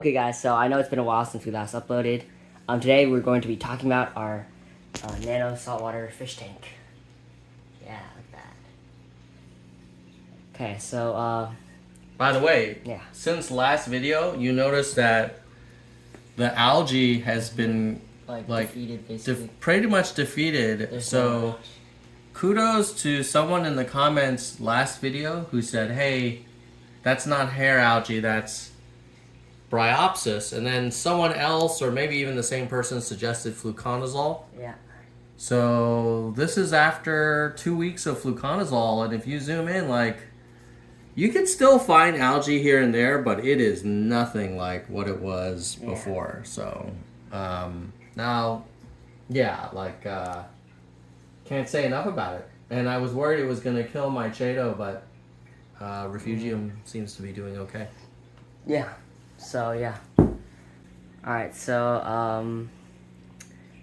Okay guys, so I know it's been a while since we last uploaded. Today we're going to be talking about our nano saltwater fish tank. Yeah, like that. Okay, so By the way, yeah. since last video, you noticed that the algae has been Defeated basically. pretty much defeated. There's not So much. kudos to someone in the comments last video who said, "Hey, that's not hair algae, that's bryopsis." And then someone else, or maybe even the same person, suggested fluconazole. Yeah. So this is after 2 weeks of fluconazole, and if you zoom in, you can still find algae here and there, but it is nothing like what it was before. So now, yeah, can't say enough about it. And I was worried it was going to kill my Chaeto, but Refugium seems to be doing okay. Yeah. So yeah. Alright, so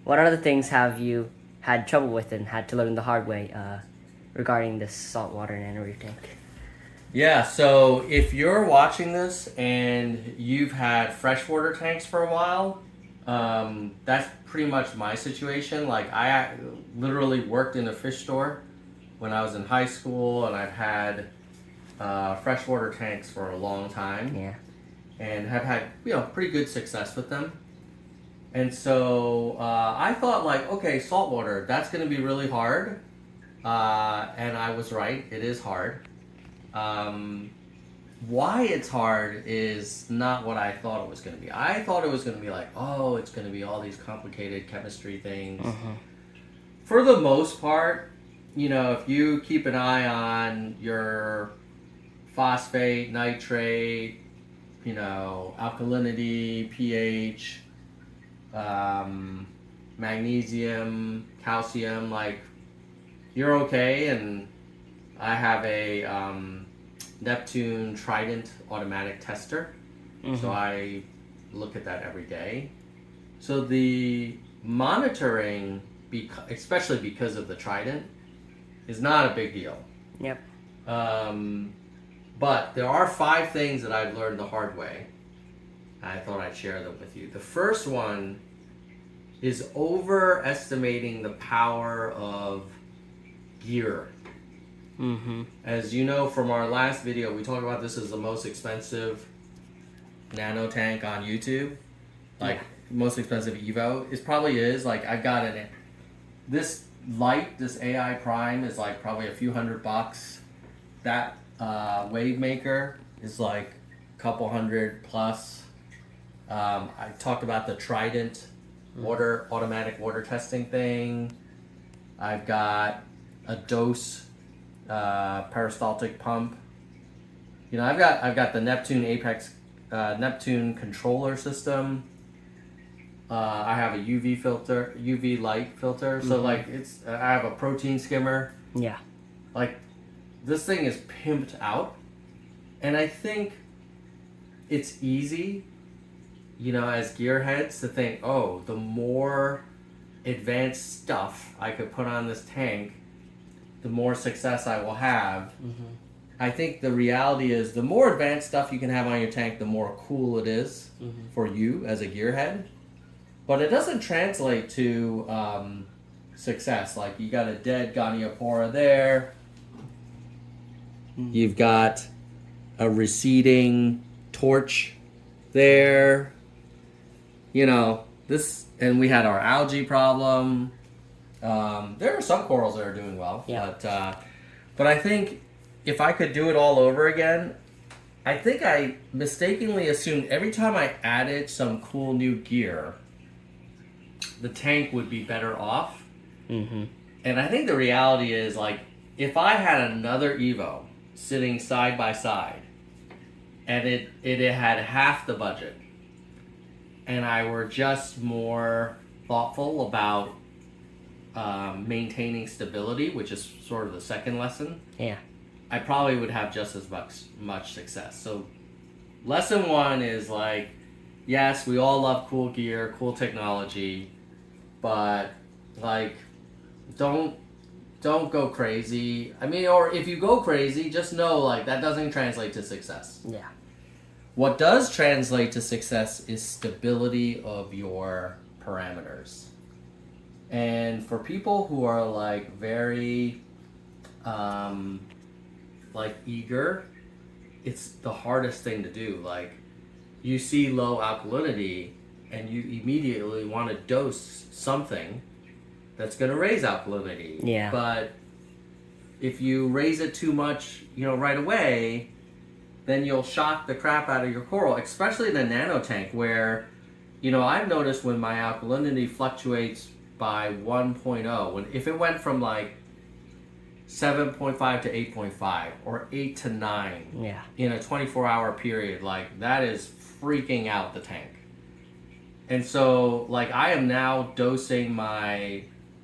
what other things have you had trouble with and had to learn the hard way regarding this saltwater nano reef tank? Yeah, so if you're watching this and you've had freshwater tanks for a while, that's pretty much my situation. Like, I literally worked in a fish store when I was in high school, and I've had freshwater tanks for a long time. Yeah. And have had, pretty good success with them. And so I thought, okay, saltwater, that's going to be really hard. And I was right, it is hard. Why it's hard is not what I thought it was going to be. I thought it was going to be it's going to be all these complicated chemistry things. For the most part, if you keep an eye on your phosphate, nitrate, alkalinity, pH, magnesium, calcium, you're okay. And I have a Neptune Trident automatic tester, so I look at that every day. So the monitoring, especially because of the Trident, is not a big deal. Yep. But there are 5 things that I've learned the hard way. I thought I'd share them with you. The first one is overestimating the power of gear. As you know from our last video, we talked about this as the most expensive nano tank on YouTube. Most expensive Evo. It probably is. I've got this light, this AI Prime is probably a few $100. That wave maker is a couple $100 plus. I talked about the Trident automatic water testing thing. I've got a dose peristaltic pump. I've got the Neptune Neptune controller system. I have a UV light filter. So I have a protein skimmer. Yeah. This thing is pimped out, and I think it's easy, as gearheads to think, oh, the more advanced stuff I could put on this tank, the more success I will have. I think the reality is the more advanced stuff you can have on your tank, the more cool it is for you as a gearhead. But it doesn't translate to success. You got a dead Goniopora there. You've got a receding torch there. This, and we had our algae problem. There are some corals that are doing well. Yeah. But I think if I could do it all over again, I think I mistakenly assumed every time I added some cool new gear, the tank would be better off. And I think the reality is, if I had another Evo sitting side by side, and it had half the budget, and I were just more thoughtful about maintaining stability, which is sort of the second lesson, I probably would have just as much success. So lesson 1 is yes, we all love cool gear, cool technology, but don't go crazy. Or if you go crazy, just know that doesn't translate to success. Yeah. What does translate to success is stability of your parameters. And for people who are like very like eager, it's the hardest thing to do. Like you see low alkalinity and you immediately want to dose something that's going to raise alkalinity. Yeah. But if you raise it too much, right away, then you'll shock the crap out of your coral, especially in a nano tank where, I've noticed when my alkalinity fluctuates by 1.0, if it went from like 7.5 to 8.5 or 8 to 9 in a 24-hour period, like that is freaking out the tank. And so like I am now dosing my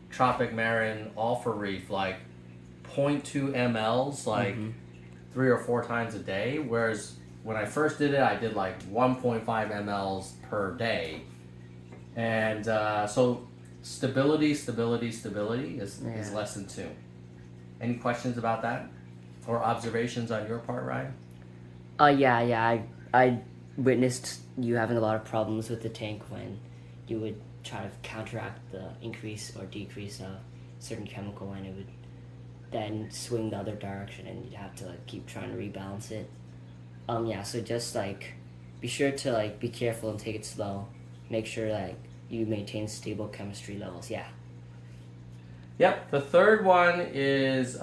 Tropic Marin Alpha Reef like 0.2 mLs like 3 or 4 times a day, whereas when I first did it I did like 1.5 mLs per day. And so stability is less than 2. Any questions about that or observations on your part, Ryan? I witnessed you having a lot of problems with the tank when you would try to counteract the increase or decrease of certain chemical, and it would then swing the other direction, and you'd have to like keep trying to rebalance it. So just like be sure to like be careful and take it slow. Make sure like you maintain stable chemistry levels. Yeah. Yep. The third one is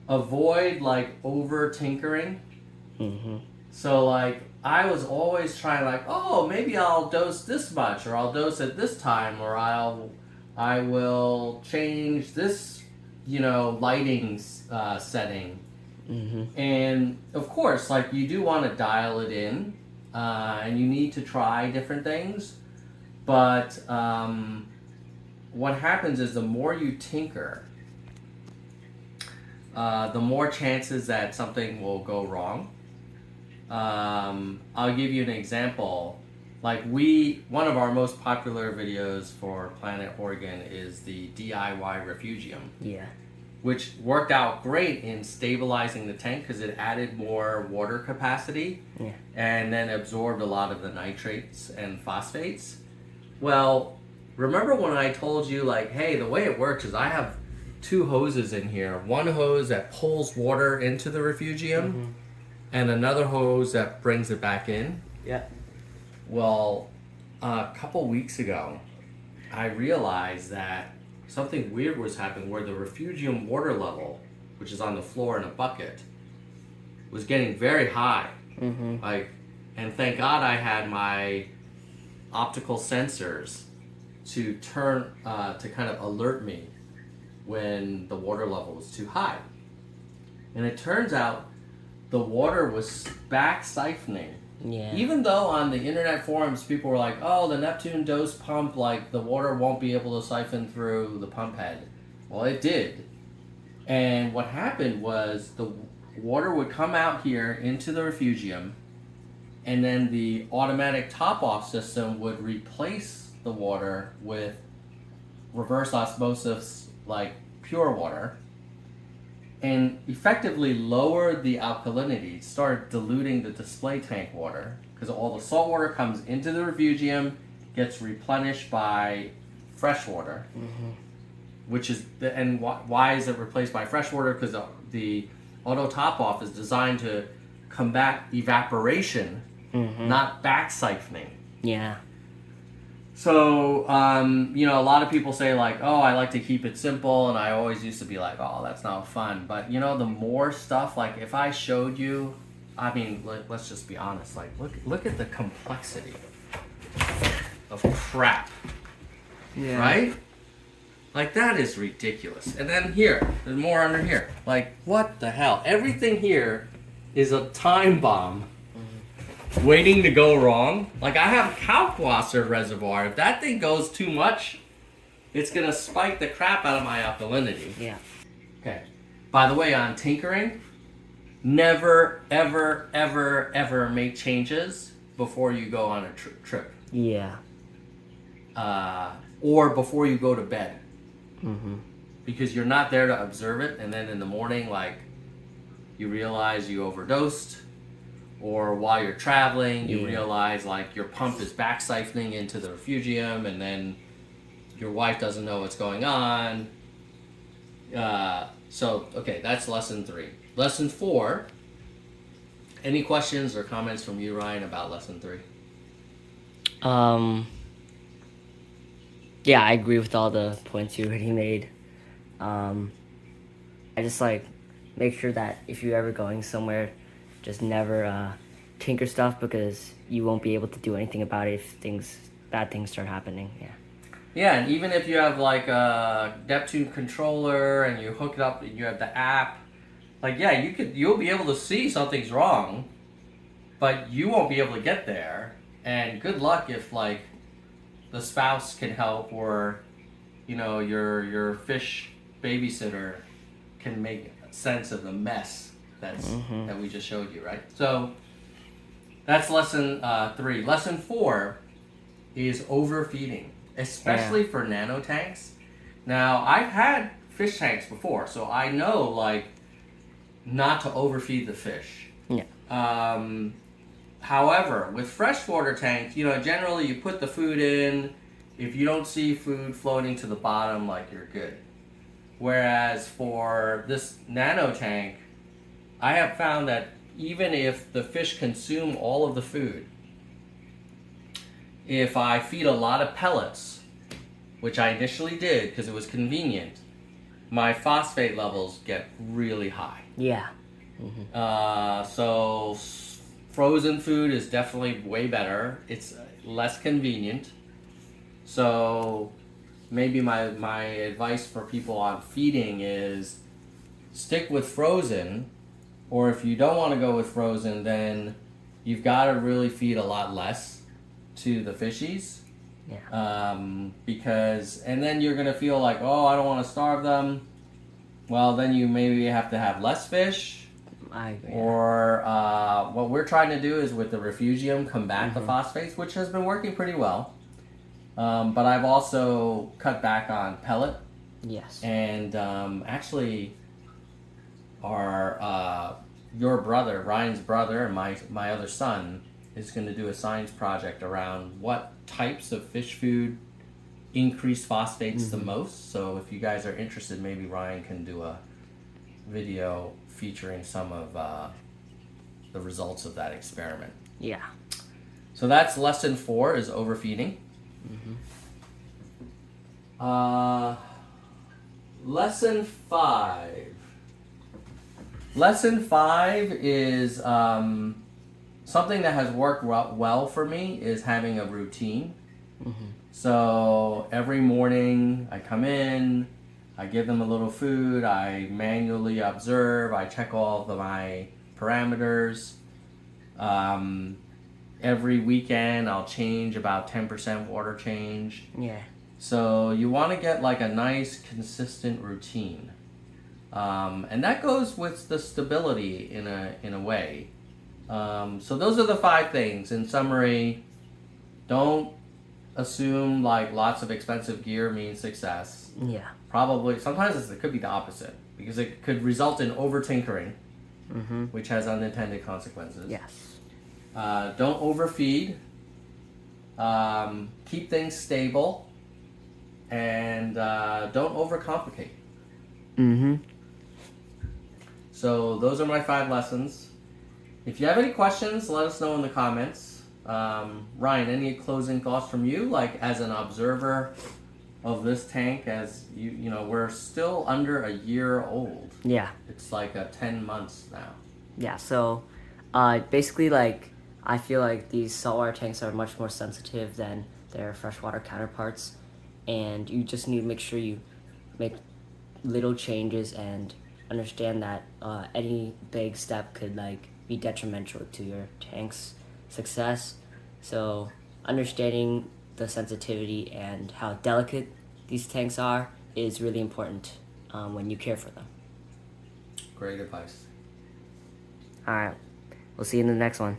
avoid like over tinkering. So like I was always trying like, oh, maybe I'll dose this much, or I'll dose at this time, or I will change this, lighting setting. And of course, like you do want to dial it in, and you need to try different things. But what happens is the more you tinker, the more chances that something will go wrong. I'll give you an example. Like one of our most popular videos for Planet Oregon is the DIY Refugium. Yeah. Which worked out great in stabilizing the tank because it added more water capacity and then absorbed a lot of the nitrates and phosphates. Well, remember when I told you like, hey, the way it works is I have 2 hoses in here. One hose that pulls water into the refugium and another hose that brings it back in. Yeah. Well, a couple weeks ago, I realized that something weird was happening where the refugium water level, which is on the floor in a bucket, was getting very high. Like, and thank God I had my optical sensors to turn to kind of alert me when the water level was too high. And it turns out the water was back siphoning. Yeah. Even though on the internet forums people were like, oh, the Neptune dose pump, like the water won't be able to siphon through the pump head. Well, it did. And what happened was the water would come out here into the refugium, and then the automatic top-off system would replace the water with reverse osmosis, like pure water, and effectively lowered the alkalinity, started diluting the display tank water, because all the salt water comes into the refugium, gets replenished by fresh water, which is, and why is it replaced by fresh water? Because the auto top-off is designed to combat evaporation, not back siphoning. Yeah. So, a lot of people say like, oh, I like to keep it simple, and I always used to be like, oh, that's not fun. But, the more stuff, like if I showed you, I mean, let's just be honest, like look at the complexity of crap, right? Like that is ridiculous. And then here, there's more under here. Like, what the hell? Everything here is a time bomb waiting to go wrong. Like I have a Kalkwasser reservoir. If that thing goes too much, it's gonna spike the crap out of my alkalinity. Yeah. Okay. By the way, on tinkering, never, ever, ever, ever make changes before you go on a trip. Yeah. Or before you go to bed. Because you're not there to observe it, and then in the morning, like, you realize you overdosed, or while you're traveling, you Yeah. realize like your pump is back siphoning into the refugium, and then your wife doesn't know what's going on. Okay, that's lesson 3. Lesson 4. Any questions or comments from you, Ryan, about lesson 3? Yeah, I agree with all the points you already made. I just like make sure that if you're ever going somewhere, just never tinker stuff, because you won't be able to do anything about it if bad things start happening. Yeah. Yeah, and even if you have like a Neptune controller and you hook it up and you have the app, like yeah, you'll be able to see something's wrong, but you won't be able to get there. And good luck if like the spouse can help, or your fish babysitter can make sense of the mess that we just showed you, right? So that's lesson 3. Lesson 4 is overfeeding, especially for nano tanks. Now, I've had fish tanks before, so I know like not to overfeed the fish. Yeah. However, with freshwater tanks, generally you put the food in. If you don't see food floating to the bottom, like you're good. Whereas for this nano tank, I have found that even if the fish consume all of the food, if I feed a lot of pellets, which I initially did because it was convenient, my phosphate levels get really high. Yeah. So frozen food is definitely way better. It's less convenient. So maybe my advice for people on feeding is stick with frozen, or if you don't want to go with frozen, then you've got to really feed a lot less to the fishies. Yeah. And then you're going to feel like, oh, I don't want to starve them. Well, then you maybe have to have less fish. I agree. Or what we're trying to do is with the refugium combat the phosphates, which has been working pretty well. But I've also cut back on pellet. Yes. And actually, your brother, Ryan's brother, and my other son is going to do a science project around what types of fish food increase phosphates the most. So if you guys are interested, maybe Ryan can do a video featuring some of the results of that experiment. Yeah. So that's lesson 4 is overfeeding. Lesson 5. Lesson 5 is something that has worked well for me is having a routine. So every morning I come in, I give them a little food, I manually observe, I check all of my parameters. Every weekend I'll change about 10% water change. Yeah. So you want to get like a nice consistent routine. And that goes with the stability in a way. So those are the 5 things. In summary, don't assume like lots of expensive gear means success. Yeah. Probably, sometimes it could be the opposite, because it could result in over tinkering, which has unintended consequences. Yes. Don't overfeed. Keep things stable, and don't overcomplicate. So those are my 5 lessons. If you have any questions, let us know in the comments. Ryan, any closing thoughts from you, like as an observer of this tank? As you know, we're still under a year old. Yeah. It's like 10 months now. Yeah. So, basically, like I feel like these saltwater tanks are much more sensitive than their freshwater counterparts, and you just need to make sure you make little changes and understand that any big step could like be detrimental to your tank's success. So understanding the sensitivity and how delicate these tanks are is really important when you care for them. Great advice. All right, we'll see you in the next one.